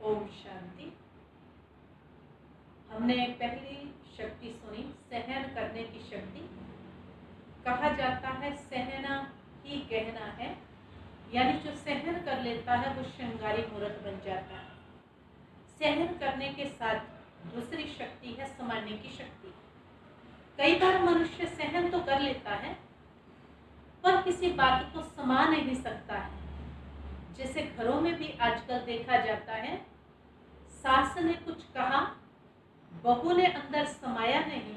ओम शांति। हमने पहली शक्ति सुनी, सहन करने की शक्ति। कहा जाता है सहना ही गहना है, यानी जो सहन कर लेता है वो श्रृंगारी मूर्त बन जाता है। सहन करने के साथ दूसरी शक्ति है समाने की शक्ति। कई बार मनुष्य सहन तो कर लेता है पर किसी बात को समा नहीं सकता है। जैसे घरों में भी आजकल देखा जाता है, सास ने कुछ कहा, बहू ने अंदर समाया नहीं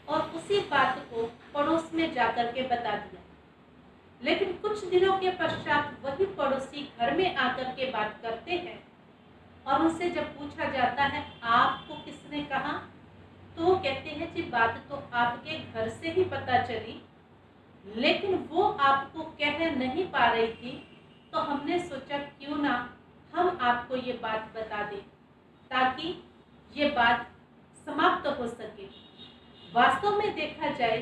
और उसी बात को पड़ोस में जाकर के बता दिया। लेकिन कुछ दिनों के पश्चात वही पड़ोसी घर में आकर के बात करते हैं और उनसे जब पूछा जाता है आपको किसने कहा, तो वो कहते हैं जी बात तो आपके घर से ही पता चली, लेकिन वो आपको कह नहीं पा रही थी, तो हमने सोचा क्यों ना हम आपको ये बात बता दें ताकि ये बात समाप्त हो सके। वास्तव में देखा जाए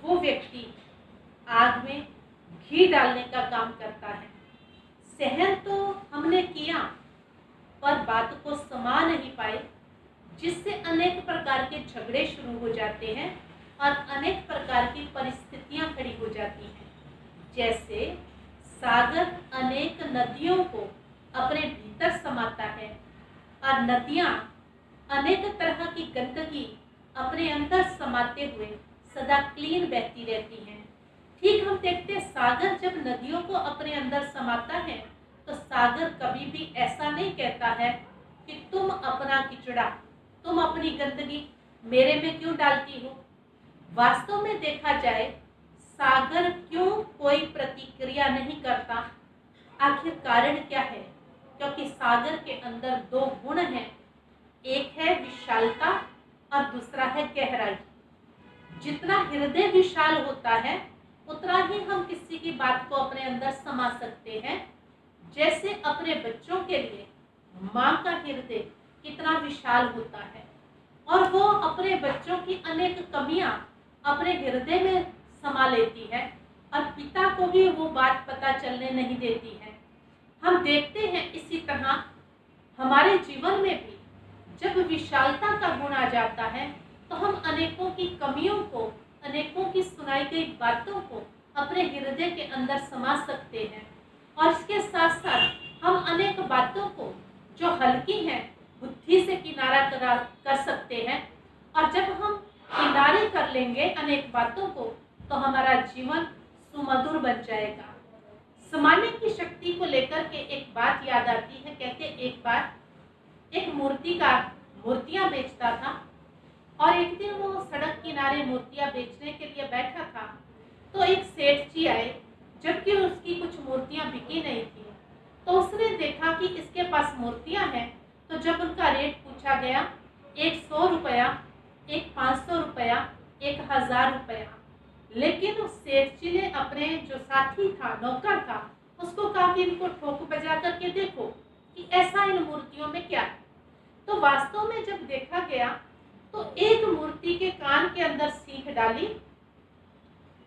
वो व्यक्ति आग में घी डालने का काम करता है। सहन तो हमने किया पर बात को समा नहीं पाए, जिससे अनेक प्रकार के झगड़े शुरू हो जाते हैं और अनेक प्रकार की परिस्थितियां खड़ी हो जाती हैं। जैसे सागर अनेक नदियों को अपने भीतर समाता है और नदियां अनेक तरह की गंदगी अपने अंदर समाते हुए सदा क्लीन बहती रहती हैं। ठीक हम देखते हैं सागर जब नदियों को अपने अंदर समाता है तो सागर कभी भी ऐसा नहीं कहता है कि तुम अपना किचड़ा, तुम अपनी गंदगी मेरे में क्यों डालती हो। वास्तव में देखा जाए सागर क्यों कोई प्रतिक्रिया नहीं करता, आखिर कारण क्या है? क्योंकि सागर के अंदर दो गुण हैं, एक है विशालता और दूसरा है गहराई। जितना हृदय विशाल होता है उतना ही हम किसी की बात को अपने अंदर समा सकते हैं। जैसे अपने बच्चों के लिए माँ का हृदय कितना विशाल होता है और वो अपने बच्चों की अनेक कमियां अपने हृदय में समा लेती है और पिता को भी वो बात पता चलने नहीं देती है। हम देखते हैं इसी तरह हमारे जीवन में भी जब विशालता का गुण आ जाता है तो हम अनेकों की कमियों को, अनेकों की सुनाई गई बातों को अपने हृदय के अंदर समा सकते हैं। और इसके साथ साथ हम अनेक बातों को जो हल्की हैं बुद्धि से किनारा कर सकते हैं। और जब हम किनारे कर लेंगे अनेक बातों को तो हमारा जीवन सुमधुर बन जाएगा। समाने की शक्ति को लेकर के एक बात याद आती है। कहते एक बार एक मूर्तिकार मूर्तियां बेचता था और एक दिन वो सड़क किनारे मूर्तियां बेचने के लिए बैठा था तो एक सेठ जी आए, जबकि उसकी कुछ मूर्तियां बिकी नहीं थी। तो उसने देखा कि इसके पास मूर्तियां हैं, तो जब उनका रेट पूछा गया, एक 100 रुपया, एक 500 रुपया, 1000 रुपया, लेकिन उस सेठ जी ने अपने जो साथी था, नौकर था, उसको कहा कि इनको ठोक बजा करके देखो कि ऐसा इन मूर्तियों में क्या है। तो वास्तव में जब देखा गया तो एक मूर्ति के कान के अंदर सीख डाली,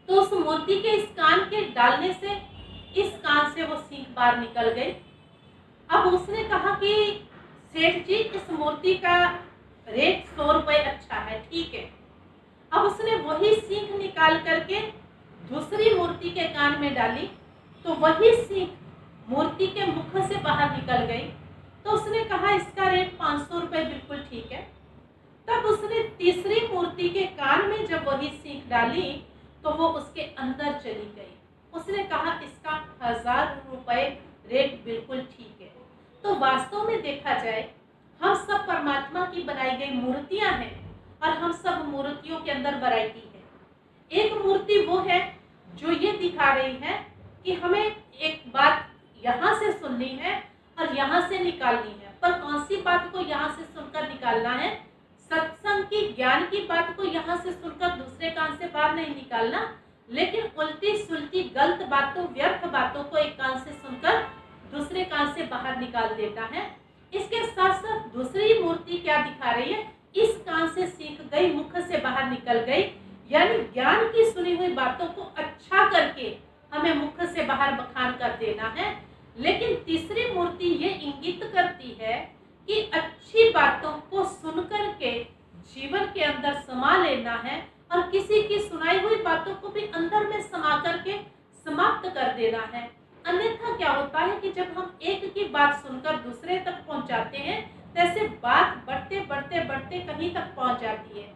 तो उस मूर्ति के इस कान के डालने से इस कान से वो सीख बाहर निकल गई। अब उसने कहा कि सेठ जी इस मूर्ति का रेट 100 रुपये अच्छा है, ठीक है। अब उसने वही सीख निकाल करके दूसरी मूर्ति के कान में डाली तो वही सीख मूर्ति के मुख से बाहर निकल गई। तो उसने कहा इसका रेट 500 रुपये बिल्कुल ठीक है। तब उसने तीसरी मूर्ति के कान में जब वही सीख डाली तो वो उसके अंदर चली गई। उसने कहा इसका 1000 रुपये रेट बिल्कुल ठीक है। तो वास्तव में देखा जाए हम सब परमात्मा की बनाई गई मूर्तियां हैं और हम सब मूर्तियों के अंदर वैरायटी है। एक मूर्ति वो है जो ये दिखा रही है कि हमें एक बात यहाँ से सुननी है और यहाँ से निकालनी है, पर कौन सी बात को यहाँ से सुनकर निकालना है? सत्संग की, ज्ञान की बात को यहाँ से सुनकर दूसरे कान से बाहर नहीं निकालना, लेकिन उल्टी सुलटी गलत बातों, व्यर्थ बातों को एक कान से सुनकर दूसरे कान से बाहर निकाल देता है। इसके साथ साथ दूसरी मूर्ति क्या दिखा रही है? इस कान से सीख गई, मुख से बाहर निकल गई, यानी ज्ञान की सुनी हुई बातों को अच्छा करके हमें मुख से बाहर बखान कर देना है। लेकिन तीसरी मूर्ति ये इंगित करती है कि अच्छी बातों को सुनकर के जीवन के अंदर समा लेना है और किसी की सुनाई हुई बातों को भी अंदर में समा करके समाप्त कर देना है। अन्यथा क्या होता है कि जब हम एक की बात सुनकर दूसरे तक पहुंचाते हैं, तैसे बात बढ़ते बढ़ते बढ़ते कहीं तक पहुंच जाती है।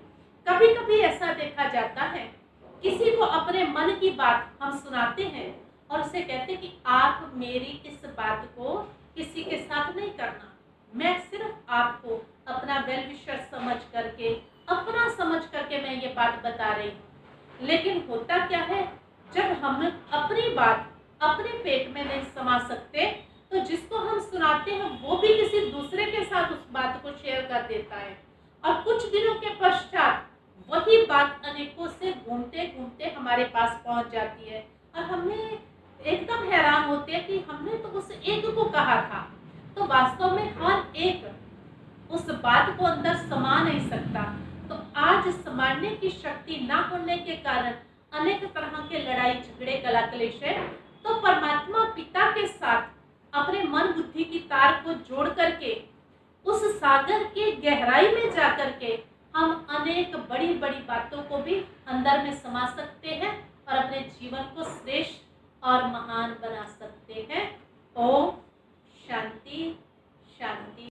कभी कभी ऐसा देखा जाता है, किसी को अपने मन की बात हम सुनाते हैं और उसे कहते हैं कि आप मेरी इस बात को किसी के साथ नहीं करना, मैं सिर्फ आपको अपना वेल विशर समझ करके, अपना समझ करके मैं ये बात बता रही हूँ। लेकिन होता क्या है, जब हम अपनी बात अपने पेट में नहीं समा सकते, तो जिसको हम सुनाते हैं वो भी किसी दूसरे के साथ उस बात को शेयर कर देता है और कुछ दिनों के पश्चात वही बात अनेकों से घूमते घूमते हमारे पास पहुंच जाती है और हमें एकदम हैरान होते हैं कि हमने तो उस एक को कहा था। तो वास्तव में हर एक उस बात को अंदर समा नहीं सकता। तो आज समाने की शक्ति ना होने के कारण अनेक तरह के लड़ाई झगड़े कला क्लेश है। तो परमात्मा पिता के साथ अपने मन बुद्धि की तार को जोड़ करके उस सागर की गहराई में जाकर के हम अनेक बड़ी बड़ी बातों को भी अंदर में समा सकते हैं और अपने जीवन को श्रेष्ठ और महान बना सकते हैं। ओम शांति शांति।